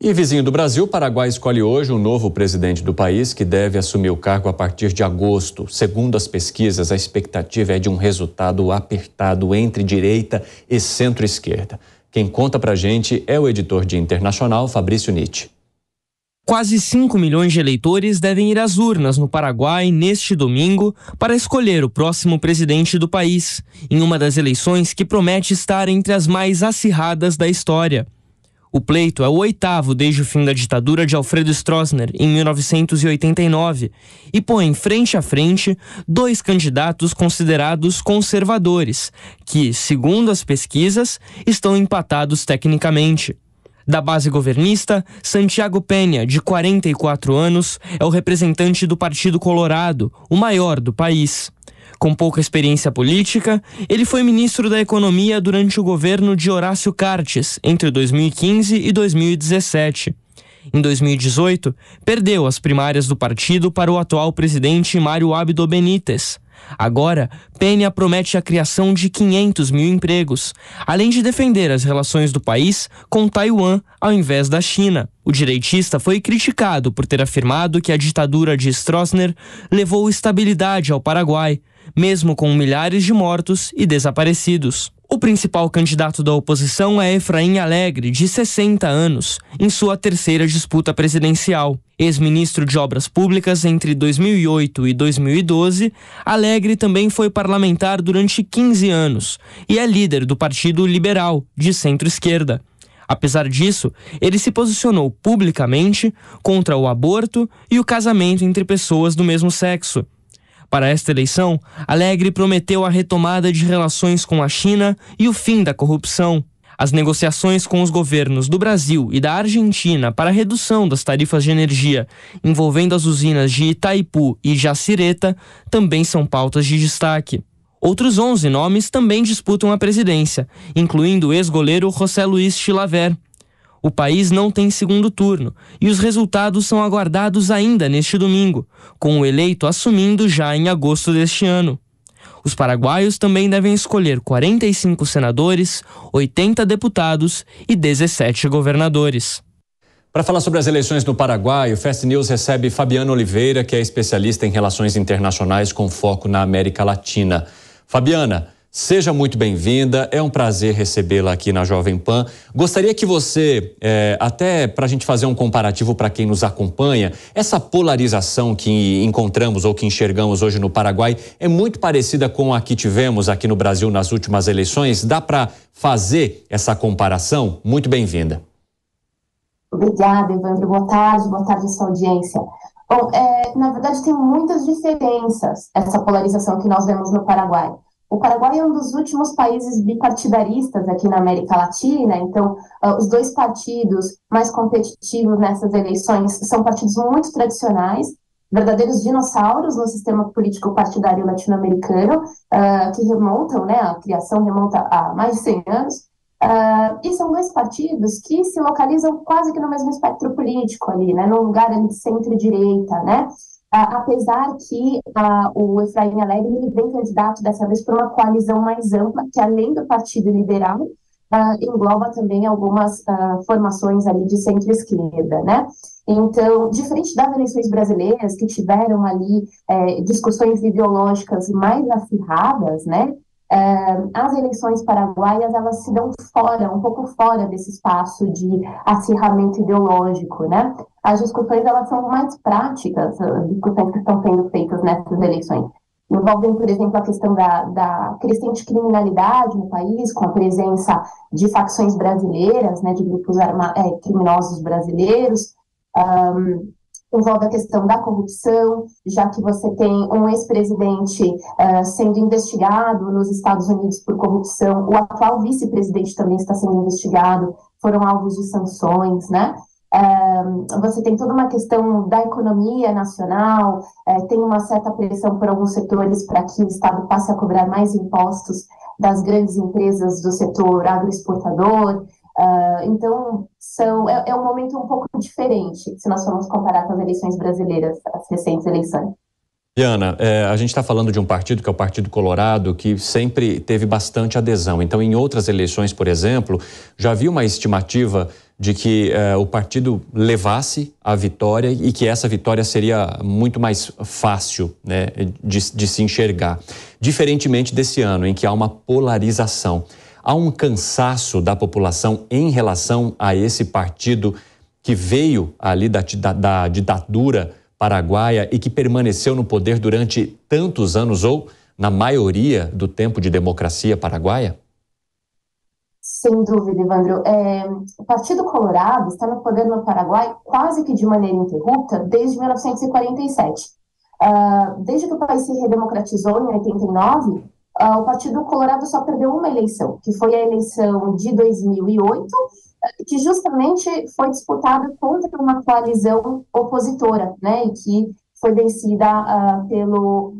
E vizinho do Brasil, o Paraguai escolhe hoje um novo presidente do país que deve assumir o cargo a partir de agosto. Segundo as pesquisas, a expectativa é de um resultado apertado entre direita e centro-esquerda. Quem conta pra gente é o editor de Internacional, Fabrício Nitti. Quase 5 milhões de eleitores devem ir às urnas no Paraguai neste domingo para escolher o próximo presidente do país, em uma das eleições que promete estar entre as mais acirradas da história. O pleito é o 8º desde o fim da ditadura de Alfredo Stroessner, em 1989, e põe frente a frente 2 candidatos considerados conservadores, que, segundo as pesquisas, estão empatados tecnicamente. Da base governista, Santiago Peña, de 44 anos, é o representante do Partido Colorado, o maior do país. Com pouca experiência política, ele foi ministro da Economia durante o governo de Horácio Cartes, entre 2015 e 2017. Em 2018, perdeu as primárias do partido para o atual presidente Mário Abdo Benítez. Agora, Peña promete a criação de 500 mil empregos, além de defender as relações do país com Taiwan ao invés da China. O direitista foi criticado por ter afirmado que a ditadura de Stroessner levou estabilidade ao Paraguai, mesmo com milhares de mortos e desaparecidos. O principal candidato da oposição é Efraim Alegre, de 60 anos, em sua 3ª disputa presidencial. Ex-ministro de Obras Públicas entre 2008 e 2012, Alegre também foi parlamentar durante 15 anos e é líder do Partido Liberal, de centro-esquerda. Apesar disso, ele se posicionou publicamente contra o aborto e o casamento entre pessoas do mesmo sexo. Para esta eleição, Alegre prometeu a retomada de relações com a China e o fim da corrupção. As negociações com os governos do Brasil e da Argentina para a redução das tarifas de energia envolvendo as usinas de Itaipu e Jacireta também são pautas de destaque. Outros 11 nomes também disputam a presidência, incluindo o ex-goleiro José Luis Chilavert. O país não tem segundo turno e os resultados são aguardados ainda neste domingo, com o eleito assumindo já em agosto deste ano. Os paraguaios também devem escolher 45 senadores, 80 deputados e 17 governadores. Para falar sobre as eleições no Paraguai, o Fast News recebe Fabiana Oliveira, que é especialista em relações internacionais com foco na América Latina. Fabiana, seja muito bem-vinda, é um prazer recebê-la aqui na Jovem Pan. Gostaria que você, até para a gente fazer um comparativo para quem nos acompanha, essa polarização que encontramos ou que enxergamos hoje no Paraguai é muito parecida com a que tivemos aqui no Brasil nas últimas eleições. Dá para fazer essa comparação? Muito bem-vinda. Obrigada, Evandro. Boa tarde, sua audiência. Bom, na verdade tem muitas diferenças essa polarização que nós vemos no Paraguai. O Paraguai é um dos últimos países bipartidaristas aqui na América Latina, então os 2 partidos mais competitivos nessas eleições são partidos muito tradicionais, verdadeiros dinossauros no sistema político partidário latino-americano, que remontam, a criação remonta a mais de 100 anos, e são 2 partidos que se localizam quase que no mesmo espectro político ali, num lugar ali de centro-direita, apesar que o Efraim Alegre ele vem candidato dessa vez por uma coalizão mais ampla, que além do Partido Liberal, engloba também algumas formações ali de centro-esquerda, Então, diferente das eleições brasileiras, que tiveram ali discussões ideológicas mais acirradas, as eleições paraguaias, elas se dão um pouco fora desse espaço de acirramento ideológico, As discussões, elas são mais práticas, as discussões que estão sendo feitas nessas eleições. Envolvem, por exemplo, a questão da crescente criminalidade no país, com a presença de facções brasileiras, de grupos criminosos brasileiros, envolve a questão da corrupção, já que você tem um ex-presidente sendo investigado nos Estados Unidos por corrupção, o atual vice-presidente também está sendo investigado, foram alvos de sanções, Você tem toda uma questão da economia nacional, tem uma certa pressão por alguns setores para que o Estado passe a cobrar mais impostos das grandes empresas do setor agroexportador. Então, é um momento um pouco diferente, se nós formos comparar com as eleições brasileiras, as recentes eleições. Diana, a gente está falando de um partido que é o Partido Colorado, que sempre teve bastante adesão. Então, em outras eleições, por exemplo, já havia uma estimativa de que o partido levasse a vitória e que essa vitória seria muito mais fácil, né, de se enxergar. Diferentemente desse ano, em que há uma polarização. Há um cansaço da população em relação a esse partido que veio ali da ditadura paraguaia e que permaneceu no poder durante tantos anos, ou na maioria do tempo de democracia paraguaia? Sem dúvida, Evandro. O Partido Colorado está no poder no Paraguai quase que de maneira ininterrupta desde 1947. Desde que o país se redemocratizou em 89, o Partido Colorado só perdeu uma eleição, que foi a eleição de 2008, que justamente foi disputada contra uma coalizão opositora, né, e que foi vencida pelo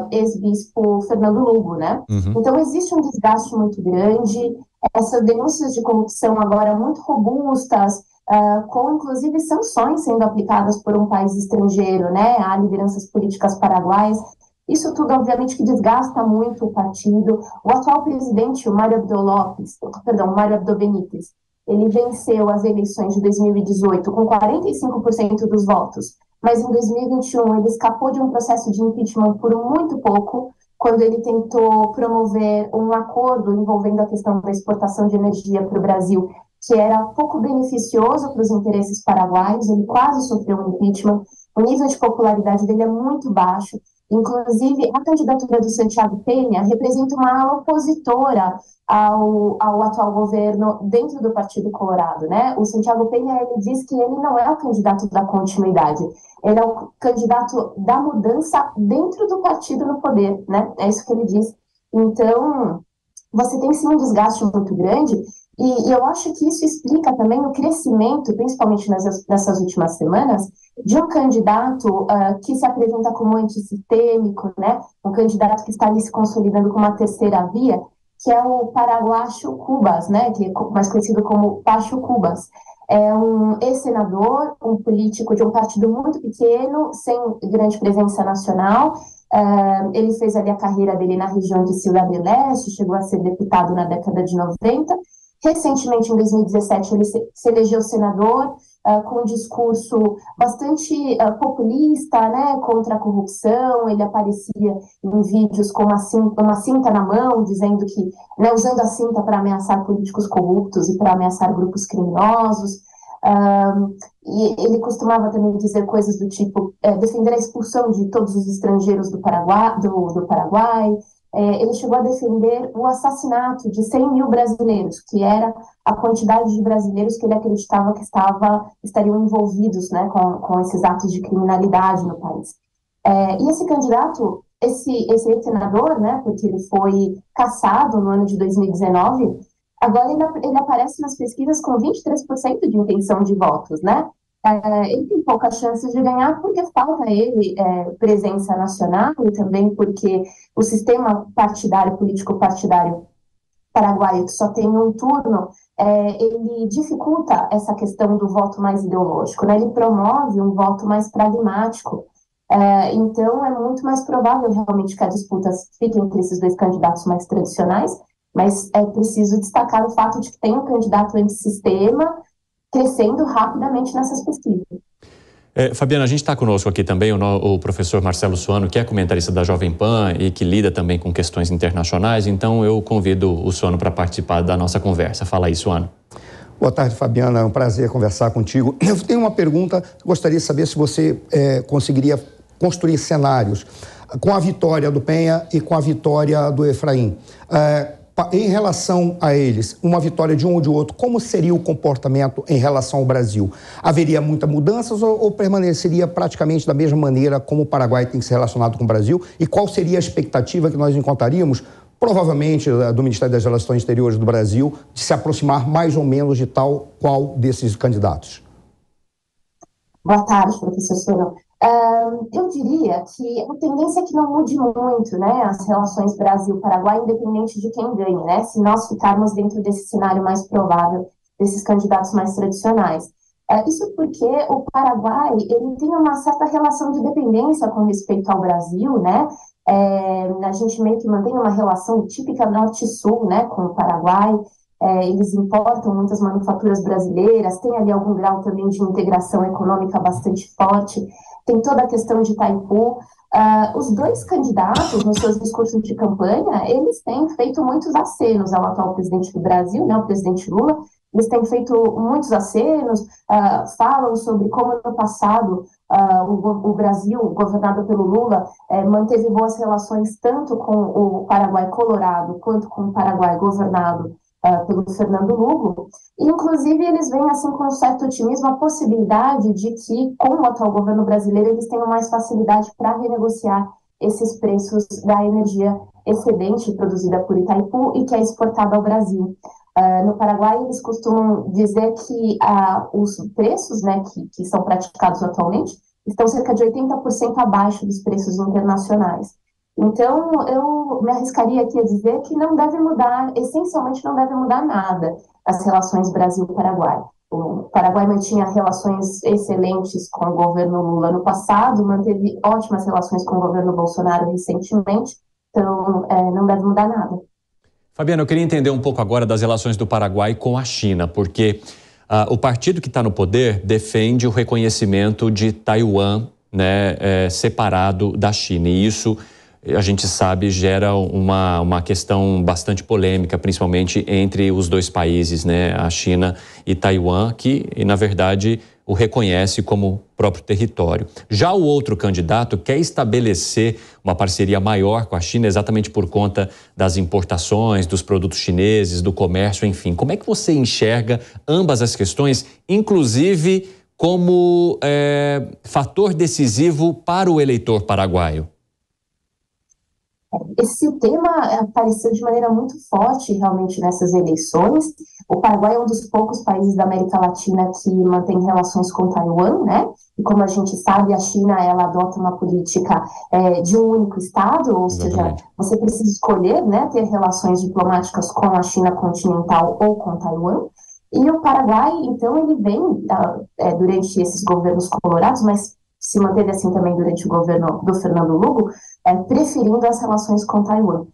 ex-bispo Fernando Lugo, né? Uhum. Então existe um desgaste muito grande, essas denúncias de corrupção agora muito robustas, com inclusive sanções sendo aplicadas por um país estrangeiro, né, a lideranças políticas paraguaias. Isso tudo, obviamente, que desgasta muito o partido. O atual presidente, o Mário Abdo Benítez, ele venceu as eleições de 2018 com 45% dos votos, mas em 2021 ele escapou de um processo de impeachment por muito pouco, quando ele tentou promover um acordo envolvendo a questão da exportação de energia para o Brasil, que era pouco beneficioso para os interesses paraguaios. Ele quase sofreu um impeachment. O nível de popularidade dele é muito baixo. Inclusive, a candidatura do Santiago Peña representa uma ala opositora ao atual governo dentro do Partido Colorado, né? O Santiago Peña, ele diz que ele não é o candidato da continuidade, ele é o candidato da mudança dentro do partido no poder, né? É isso que ele diz. Então, você tem sim um desgaste muito grande, e eu acho que isso explica também o crescimento, principalmente nessas últimas semanas, de um candidato que se apresenta como antissistêmico, né? Um candidato que está ali se consolidando como uma terceira via, que é o Paraguacho Cubas, né? Que é mais conhecido como Pacho Cubas. É um ex-senador, um político de um partido muito pequeno, sem grande presença nacional. Ele fez ali a carreira dele na região de Ciudad del Este, chegou a ser deputado na década de 90. Recentemente, em 2017, ele se elegeu senador, com um discurso bastante populista, né, contra a corrupção. Ele aparecia em vídeos com uma cinta na mão, dizendo que, né, usando a cinta para ameaçar políticos corruptos e para ameaçar grupos criminosos. E ele costumava também dizer coisas do tipo defender a expulsão de todos os estrangeiros do Paraguai. Ele chegou a defender o assassinato de 100 mil brasileiros, que era a quantidade de brasileiros que ele acreditava que estariam envolvidos, né, com esses atos de criminalidade no país. E esse candidato, esse ex-senador, né, porque ele foi cassado no ano de 2019, agora ele aparece nas pesquisas com 23% de intenção de votos, né? Ele tem poucas chances de ganhar porque falta a ele presença nacional, e também porque o sistema partidário, político-partidário paraguaio, que só tem um turno, ele dificulta essa questão do voto mais ideológico, né? Ele promove um voto mais pragmático. Então, é muito mais provável realmente que a disputa fique entre esses dois candidatos mais tradicionais, mas é preciso destacar o fato de que tem um candidato antissistema crescendo rapidamente nessas pesquisas. Fabiana, a gente está conosco aqui também o professor Marcelo Suano, que é comentarista da Jovem Pan e que lida também com questões internacionais, então eu convido o Suano para participar da nossa conversa. Fala aí, Suano. Boa tarde, Fabiana, é um prazer conversar contigo. Eu tenho uma pergunta, gostaria de saber se você conseguiria construir cenários com a vitória do Peña e com a vitória do Efraim. Em relação a eles, uma vitória de um ou de outro, como seria o comportamento em relação ao Brasil? Haveria muitas mudanças ou permaneceria praticamente da mesma maneira como o Paraguai tem se relacionado com o Brasil? E qual seria a expectativa que nós encontraríamos, provavelmente do Ministério das Relações Exteriores do Brasil, de se aproximar mais ou menos de tal qual desses candidatos? Boa tarde, professor Suano. Eu diria que a tendência é que não mude muito, né, as relações Brasil-Paraguai, independente de quem ganhe, né, se nós ficarmos dentro desse cenário mais provável, desses candidatos mais tradicionais. Isso porque o Paraguai ele tem uma certa relação de dependência com respeito ao Brasil, né? A gente meio que mantém uma relação típica norte-sul, né, com o Paraguai. Eles importam muitas manufaturas brasileiras, tem ali algum grau também de integração econômica bastante forte, tem toda a questão de Itaipu. Os dois candidatos, nos seus discursos de campanha, eles têm feito muitos acenos ao atual presidente do Brasil, né, o presidente Lula. Eles têm feito muitos acenos, falam sobre como no passado o Brasil, governado pelo Lula, manteve boas relações tanto com o Paraguai Colorado quanto com o Paraguai governado pelo Fernando Lugo, e inclusive eles veem assim com um certo otimismo a possibilidade de que, com o atual governo brasileiro, eles tenham mais facilidade para renegociar esses preços da energia excedente produzida por Itaipu e que é exportada ao Brasil. No Paraguai, eles costumam dizer que os preços, né, que são praticados atualmente estão cerca de 80% abaixo dos preços internacionais. Então, eu me arriscaria aqui a dizer que não deve mudar, essencialmente não deve mudar nada as relações Brasil-Paraguai. O Paraguai mantinha relações excelentes com o governo Lula no passado, manteve ótimas relações com o governo Bolsonaro recentemente, então não deve mudar nada. Fabiana, eu queria entender um pouco agora das relações do Paraguai com a China, porque o partido que está no poder defende o reconhecimento de Taiwan, né, separado da China, e isso a gente sabe gera uma questão bastante polêmica, principalmente entre os dois países, né, a China e Taiwan, que na verdade o reconhece como próprio território. Já o outro candidato quer estabelecer uma parceria maior com a China exatamente por conta das importações, dos produtos chineses, do comércio, enfim. Como é que você enxerga ambas as questões, inclusive como fator decisivo para o eleitor paraguaio? Esse tema apareceu de maneira muito forte realmente nessas eleições. O Paraguai é um dos poucos países da América Latina que mantém relações com Taiwan, né? E como a gente sabe, a China ela adota uma política de um único Estado, ou seja, você precisa escolher, né, ter relações diplomáticas com a China continental ou com Taiwan. E o Paraguai, então, ele vem durante esses governos colorados, mas se manteve assim também durante o governo do Fernando Lugo, preferindo as relações com Taiwan.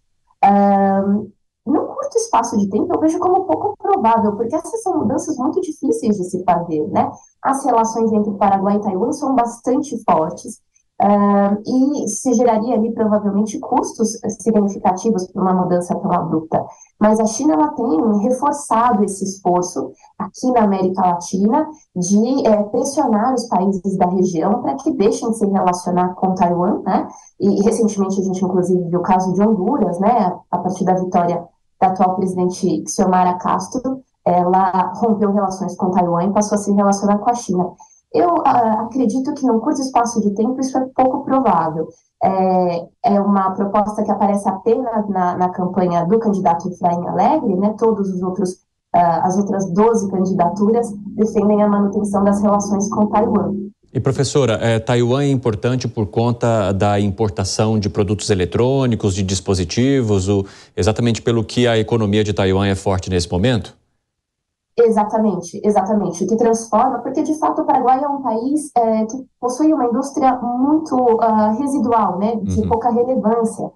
Num curto espaço de tempo, eu vejo como pouco provável, porque essas são mudanças muito difíceis de se fazer, né? As relações entre Paraguai e Taiwan são bastante fortes, e se geraria ali provavelmente custos significativos por uma mudança tão abrupta. Mas a China ela tem reforçado esse esforço aqui na América Latina de pressionar os países da região para que deixem de se relacionar com Taiwan, né? E recentemente a gente inclusive viu o caso de Honduras, né? A partir da vitória da atual presidente Xiomara Castro, ela rompeu relações com Taiwan e passou a se relacionar com a China. Eu acredito que num curto espaço de tempo isso é pouco provável. É uma proposta que aparece apenas na campanha do candidato Efraim Alegre, né? Todos os outros, as outras 12 candidaturas defendem a manutenção das relações com Taiwan. E professora, Taiwan é importante por conta da importação de produtos eletrônicos, de dispositivos, exatamente pelo que a economia de Taiwan é forte nesse momento? Exatamente. O que transforma, porque de fato o Paraguai é um país que possui uma indústria muito residual, né, de pouca relevância.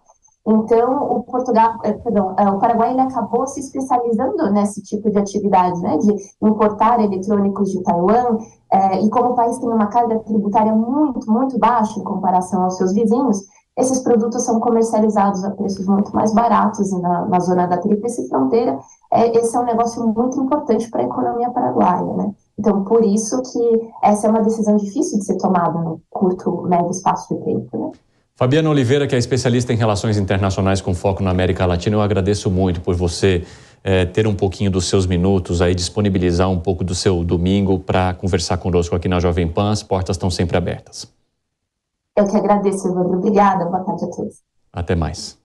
Então, o Paraguai ele acabou se especializando nesse tipo de atividade, né, de importar eletrônicos de Taiwan, e como o país tem uma carga tributária muito, muito baixa em comparação aos seus vizinhos, esses produtos são comercializados a preços muito mais baratos na zona da Tríplice Fronteira. Esse é um negócio muito importante para a economia paraguaia, né? Então, por isso que essa é uma decisão difícil de ser tomada no curto, médio espaço de tempo, né? Fabiana Oliveira, que é especialista em relações internacionais com foco na América Latina, eu agradeço muito por você ter um pouquinho dos seus minutos aí, disponibilizar um pouco do seu domingo para conversar conosco aqui na Jovem Pan. As portas estão sempre abertas. Eu que agradeço, Evandro. Obrigada. Boa tarde a todos. Até mais.